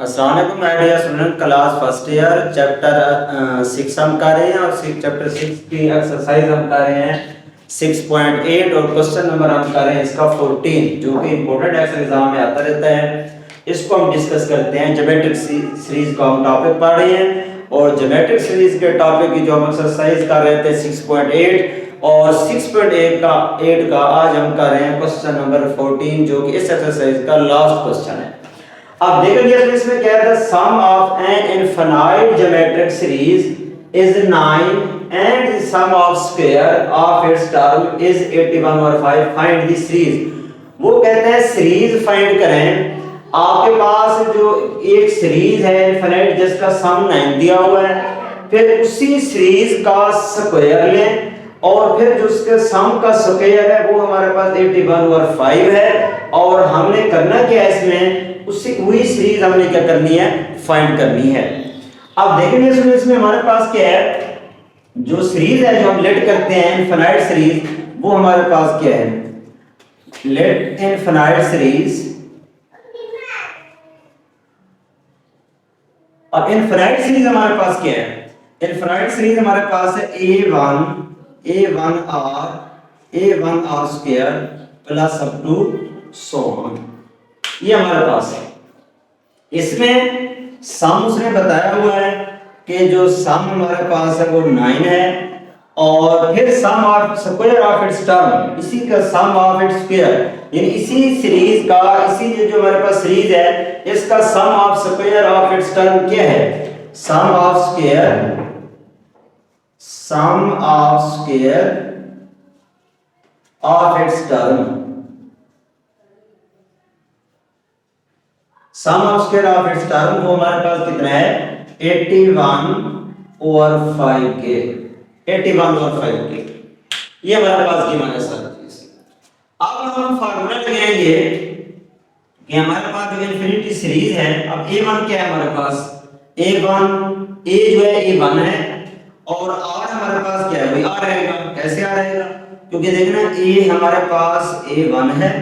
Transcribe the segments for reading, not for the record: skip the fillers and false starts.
अस्सलाम वालेकुम my dear student, class first year chapter 6 हम कर रहे हैं और चैप्टर 6 की एक्सरसाइज हम कर रहे हैं 6.8 और क्वेश्चन नंबर हम कर रहे हैं इसका 14 जो कि इंपॉर्टेंट एग्जाम में आता रहता है। इसको हम डिस्कस करते हैं। ज्योमेट्रिक सीरीज का हम टॉपिक पढ़ रहे हैं और ज्योमेट्रिक सीरीज के टॉपिक की जो हम एक्सरसाइज कर रहे थे 6.8 और 6.8 का आज हम कर रहे हैं क्वेश्चन नंबर 14 जो कि इस एक्सरसाइज का लास्ट क्वेश्चन है। अब देखेंगे इसमें क्या है, sum of an infinite geometric series is 9 and the sum of square of its term is 81 और 5 फाइंड द सीरीज। वो कहते हैं सीरीज फाइंड करें। आपके पास जो एक सीरीज है इनफिनाइट जिसका सम 9 दिया हुआ है, फिर उसी सीरीज का स्क्वायर लें और फिर जो उसके सम का स्क्वायर है वो हमारे पास 81 और 5 है और हमने करना क्या है इसमें, उसी वही सीरीज हमने क्या करनी है, फाइंड करनी है। अब देखेंगे इसमें हमारे पास क्या है, जो सीरीज है जो हम लेट करते हैं इनफिनाइट सीरीज, वो हमारे पास क्या है, लेट इनफिनाइट सीरीज। अब इनफिनाइट सीरीज हमारे पास क्या है, इनफिनाइट सीरीज हमारे पास है a1r square plus up to so on, ये हमारे पास है। इसमें सम उसने बताया हुआ है कि जो सम हमारे पास है वो 9 है और फिर sum of square of its term, इसी का सम ऑफ इट्स स्क्वायर, यानी इसी सीरीज का, इसी जो हमारे पास सीरीज है इसका sum of square of its term क्या है, sum of square of its term, sum of square of its term वो हमारे पास कितना है, 81 और 5 के, 81 और 5 के, ये हमारे पास गिवन है सर। अब हम फार्मूला लगाएंगे कि हमारे पास जो इनफिनिटी सीरीज है, अब a1 क्या है हमारे पास, a1 a जो है a1 है और r हमारे पास क्या है भाई, r रहेगा। कैसे आ रहेगा, क्योंकि देखना a हमारे पास a1 है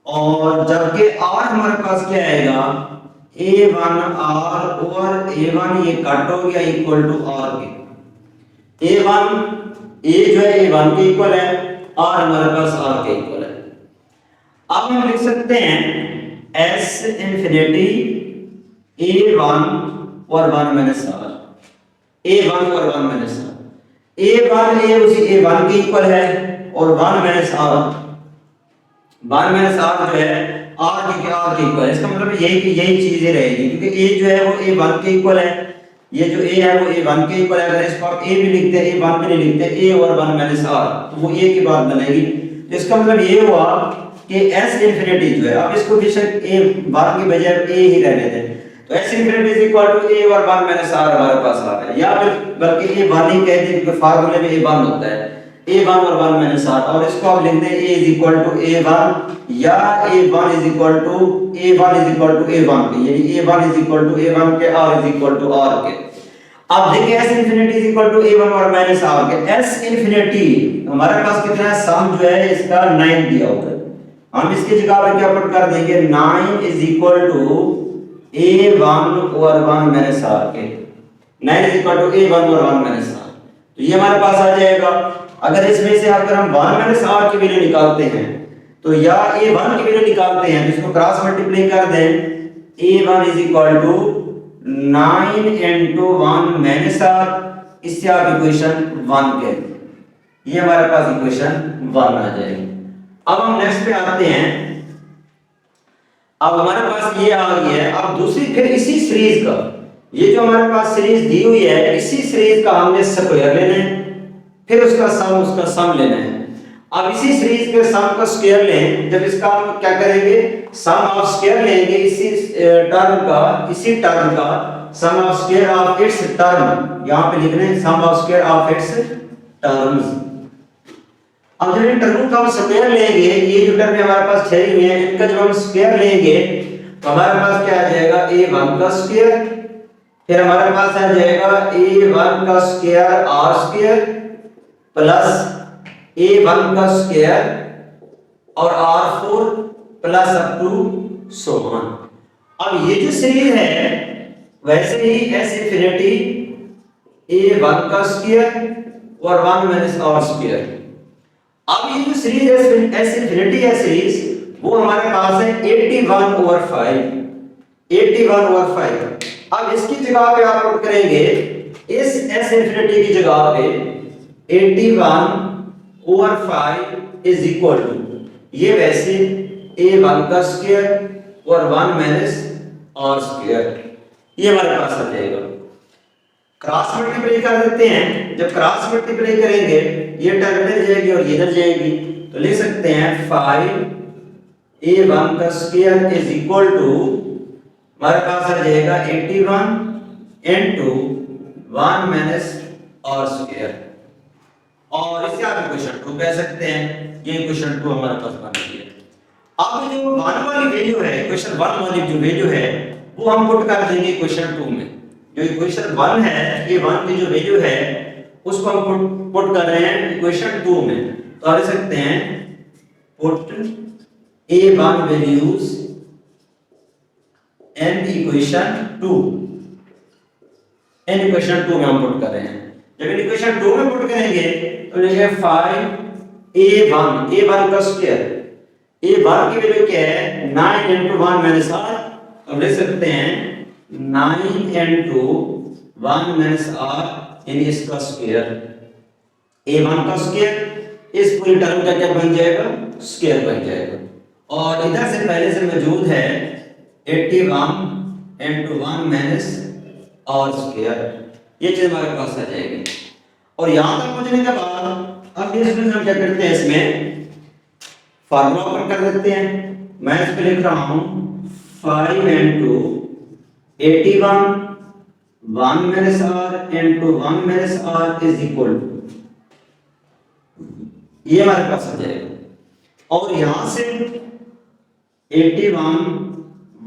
और जबकि r हमारे पास क्या आएगा, a1r और a1 ये कट हो गया इक्वल टू r के, a1 a जो है a1 के इक्वल है, r हमारे पास r के इक्वल है। अब हम लिख सकते हैं s इंफिनिटी a1 और 1 माइनस r, a1 और 1 माइनस r, a1 a उसी a1 के इक्वल है और 1 माइनस r, 1 माइनस r जो है r के इक्वल है। इसका मतलब यही चीजें रहेगी, क्योंकि a जो है वो a1 के इक्वल है, ये जो a है वो a1 के इक्वल है। अगर इसको आप a भी लिखते हैं a1 भी नहीं लिखते, a और 1 माइनस r, तो वो a की बात बनेगी। तो इसका मतलब ये हुआ कि s इंफिनिटी जो है, अब इसको बेशक a 1 की बजाय a ही रहने दें, तो s infinity is equal to a और 1 माइनस r हमारे पास आ रहा है, या फिर बल्कि a 1 ही कहते हैं क्योंकि फार्मूले में a 1 होता है, a1 और 1 माइनस r, और इसको आप लिख दें a is equal to a1 या a1 is equal to a1 के, यानी a1 is equal to a1 के, r is equal to r के। अब देखिए s infinity is equal to a1 और माइनस r के, s इंफिनिटी हमारे पास कितना है, सम जो है इसका 9 दिया हुआ है, हम इसकी जगह पर क्या पुट कर देंगे, 9 इज इक्वल टू a1 और 1 माइनस r के, 9 इज इक्वल टू a1 और 1 माइनस r, तो ये हमारे पास आ जाएगा। अगर इसमें से अगर हम 1 माइनस r की वैल्यू निकालते हैं तो या a1 की वैल्यू निकालते हैं, तो इसको क्रॉस मल्टीप्लाई कर दें, a1 is equal to 9 into 1 minus r, इससे आप इक्वेशन 1 कहते हैं, ये हमारे पास इक्वेशन 1 आ जाएगी। अब हम नेक्स्ट पे आते हैं। अब हमारे पास ये आ गई है, अब दूसरी फिर इसी सीरीज का, ये जो हमारे पास सीरीज दी हुई है, इसी सीरीज का हमने स्क्वायर लेना है, फिर उसका सम लेना है। अब इसी सीरीज के सम का स्क्वायर लें, जब इसका हम क्या करेंगे, सम ऑफ स्क्वायर लेंगे इसी टर्म का sum of square of its term, यहां पे लिखना है sum of square of its terms. अब जब इन टर्म का हम स्क्वायर लेंगे, ये जो टर्म हमारे पास ठहरी हुई है, इनका जब हम स्क्वायर लेंगे तो हमारे पास क्या आ जाएगा, a1 का स्क्वायर, फिर हमारे पास आ जाएगा a1 का square r square plus a1 का स्क्वायर और r4 plus up to so on. अब ये जो सीरीज है वैसे ही एस इंफिनिटी a1 का स्क्वायर और 1 माइनस आर स्क्वायर। अब ये जो सीरीज एस इंफिनिटी है सीरीज वो हमारे पास है 81/5, 81/5। अब इसकी जगह पे आप पुट करेंगे इस एस इंफिनिटी की जगह पे 81/5 इज इक्वल टू ये वैसे a1 का स्क्वायर और 1 माइनस आर स्क्वायर, ये हमारे पास आ जाएगा। क्रॉस मल्टीप्लाई कर देते हैं, जब क्रॉस मल्टीप्लाई करेंगे ये टर्म इधर जाएगी और ये इधर जाएगी, तो लिख सकते हैं 5a1 का स्क्वायर इज इक्वल टू हमारे पास आ जाएगा 81 इनटू 1 माइनस आर स्क्वायर। और इसे आप इक्वेशन 2 कह सकते हैं, ये इक्वेशन 2 हमारे पास बन गई है। अब जो 1 वाली वैल्यू है, इक्वेशन 1 वाली जो वैल्यू है वो हम पुट कर देंगे इक्वेशन 2 में। जो इक्वेशन 1 है, ये 1 की जो वैल्यू है उसको हम पुट कर रहे हैं इक्वेशन 2 में। तो लिख सकते हैं put a1 values in equation 2, in equation 2 में हम पुट कर रहे हैं। जब इक्वेशन 2 में पुट करेंगे तो लिखेंगे 5a1 का स्क्वायर, a1 की वैल्यू क्या है 9 into 1 minus r, अब लिख सकते हैं 9 into 1 minus r यानी इसका स्क्वायर, a1 का स्क्वायर इस पूरी टर्म का क्या बन जाएगा स्क्वायर बन जाएगा। और इधर से पहले से मौजूद है 81 into 1 minus r स्क्वायर, ये चीज हमारे पास आ जाएगी। और यहां तक पहुंचने के बाद अब इसमें हम क्या करते हैं, इसमें फार्मूला ओपन कर देते हैं। मैं इस पे लिख रहा हूं 5 into 81 1 minus r into 1 minus r is equal to, ये हमारे पास आ जाएगा। और यहां से 81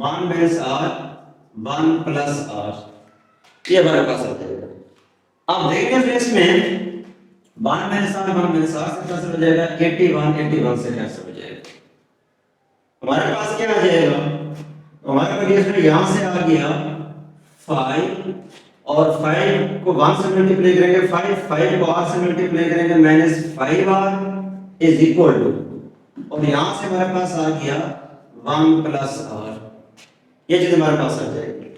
1 minus r 1 plus r, ये हमारे पास आ जाएगा। अब देखते हैं इसमें 1 minus r 1 minus r से कैंसिल हो जाएगा, 81 से कैंसिल हो जाएगा। हमारे पास क्या आ जाएगा, हमारे पास इसमें यहां से आ गया 5 और 5 को 1 से मल्टीप्लाई करेंगे, 5 को r से मल्टीप्लाई करेंगे -5r इज इक्वल टू, और यहां से हमारे पास आ गया 1 प्लस r, ये चीज हमारे पास आ जाएगी।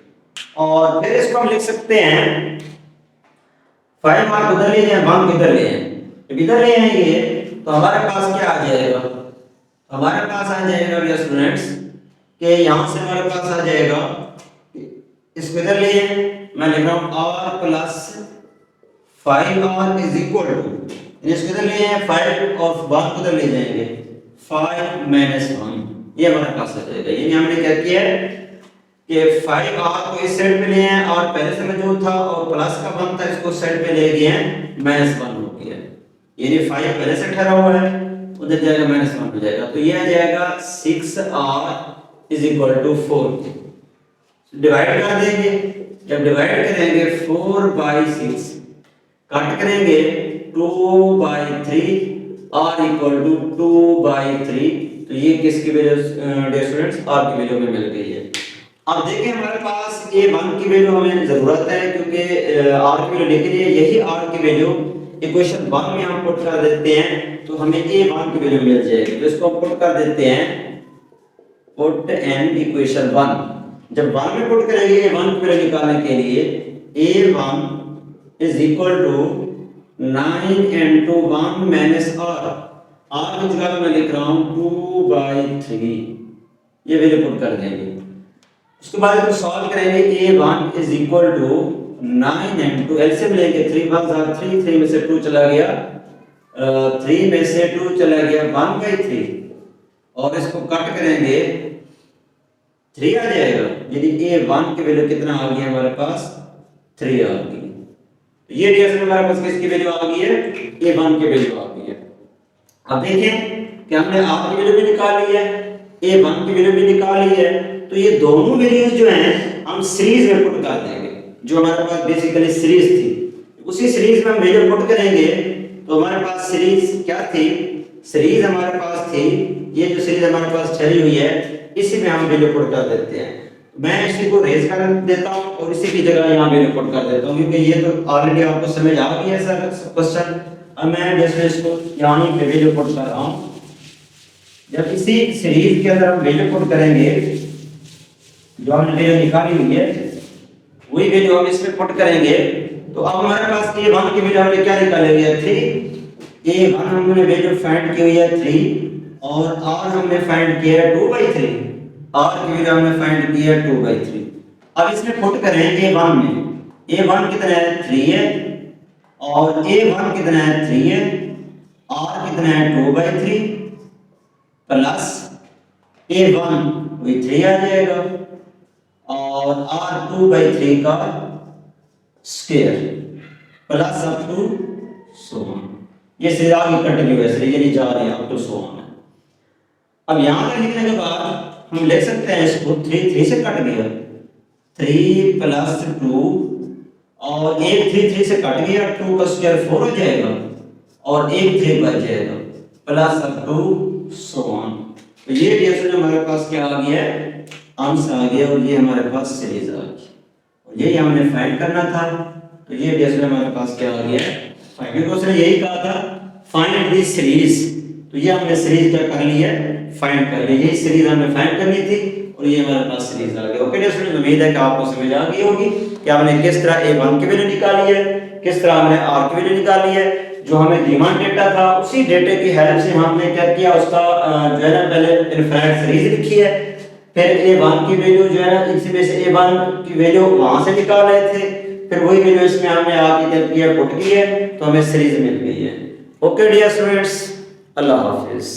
और फिर इसको हम लिख सकते हैं 5 r उधर ले जाए 1 किधर ले जाए, जब इधर ले आएंगे तो हमारे पास क्या आ जाएगा, हमारे पास आ जाएगा डियर स्टूडेंट्स कि यहां से हमारे पास आ जाएगा, इसको इधर ले मैं लिख रहा हूं r plus 5r is equal to, इसको इधर ले आए 5 और 1 को इधर ले जाएंगे 5 माइनस 1, ये हमारे पास आ जाएगा। यानी हमने क्या किया है कि 5r को इस साइड पे ले आए, और पहले से मौजूद था और प्लस का 1 था, इसको साइड पे ले गए हैं -1 हो गया, यानी 5 पहले से ठहरा हुआ है उधर जाएगा -1 हो जाएगा। तो ये आ जाएगा 6r is equal to 4, divide कर देंगे, जब डिवाइड करेंगे 4/6 कट करेंगे 2/3 r इक्वल टू 2/3, तो ये किसकी वैल्यू डियर स्टूडेंट्स r की वैल्यू में मिल गई है। अब देखिए हमारे पास a1 की वैल्यू हमें जरूरत है क्योंकि r की वैल्यू लिखनी है, यही r की वैल्यू इक्वेशन 1 में हम पुट कर देते हैं तो हमें a1 की वैल्यू मिल जाएगी। तो इसको पुट कर देते हैं, पुट एन इक्वेशन 1, जब 1 में पुट करेंगे a1 की वैल्यू निकालने के लिए a1 is equal to 9 into 1 minus r, r की जगह मैं लिख रहा हूं 2/3, ये वैल्यू पुट कर देंगे। उसके बाद इसको सॉल्व करेंगे, a1 is equal to 9 into LCM लेंगे 3 भाग 3, 3 में से 2 चला गया, 3 में से 2 चला गया 1/3, और इसको कट करेंगे 3 आ जाएगा, यानी a1 की वैल्यू कितना आ गया हमारे पास 3 आ गई। ये जैसे हमारे पास किसकी वैल्यू आ गई है, a1 की वैल्यू आ गई है। अब देखें कि हमने r की वैल्यू भी निकाल ली है, a1 की वैल्यू भी निकाल ली है, तो ये दोनों वैल्यूज जो हैं हम सीरीज में पुट कर देंगे। जो हमारे पास बेसिकली सीरीज थी, उसी सीरीज में हम वैल्यू पुट करेंगे, तो हमारे पास सीरीज क्या थी, सीरीज हमारे पास थी, ये जो सीरीज हमारे पास ठहरी हुई है इसी में हम वैल्यू पुट कर देते हैं। मैं इसी को रेज कर देता हूँ और इसी की जगह यहाँ पे रिपोर्ट कर देता हूँ, क्योंकि ये तो ऑलरेडी आपको समझ आ गई है सर क्वेश्चन। अब मैं जैसे इसको यहाँ पे वैल्यू पुट कर रहा हूँ। जब इसी सीरीज के अंदर हम वैल्यू पुट करेंगे, जो हमने वैल्यू निकाली हुई है वही वैल्यू हम इसमें पुट करेंगे, तो अब हमारे पास a1 की वैल्यू हमने क्या निकाली है 3, a1 हमने वैल्यू फाइंड की हुई है 3 और r हमने फाइंड किया है 2/3, r की वैल्यू हमने फाइंड की है 2/3। अब इसमें पुट करें a1 में, a1 कितना है 3 है और a1 कितना है 3 है, r कितना है 2/3 प्लस a1 वही 3 आ जाएगा और r 2/3 का square plus up to so on. ये सीधे आगे कंटिन्यूअस है, ये नहीं जा रही अप टू सो ऑन। अब यहां तक लिखने के बाद हम लिख सकते हैं इसको 3 से कट गया, 3 प्लस 2 और एक 3 से कट गया, 2 का स्क्वायर 4 हो जाएगा और एक 3 बच जाएगा plus up to so on. तो ये डिवीजन हमारे पास क्या आ गया है, आंसर आ गया और ये हमारे पास सीरीज आ गई और यही हमने फाइंड करना था। तो ये डिवीजन हमारे पास क्या आ गया है, फाइंड। उसने यही कहा था फाइंड द सीरीज, तो ये हमने सीरीज क्या कर ली है, फाइंड कर ली। यही सीरीज हमने फाइंड करनी थी और ये हमारे पास सीरीज आ गई। ओके डिवीजन, उम्मीद है कि आपको समझ आ गई होगी कि हमने किस तरह a1 की वैल्यू निकाली है, किस तरह हमने r की वैल्यू निकाली है। जो हमें गिवन डेटा था उसी डेटे की हेल्प से हमने क्या किया, उसका जो है ना पहले इनफाइनाइट सीरीज लिखी है, फिर a1 की वैल्यू जो है ना इसमें से a1 की वैल्यू वहां से निकाल रहे थे, फिर वही वैल्यू इसमें हमने आके क्या किया, पुट की है, तो हमें सीरीज मिल गई है। ओके डियर स्टूडेंट्स, अल्लाह हाफिज।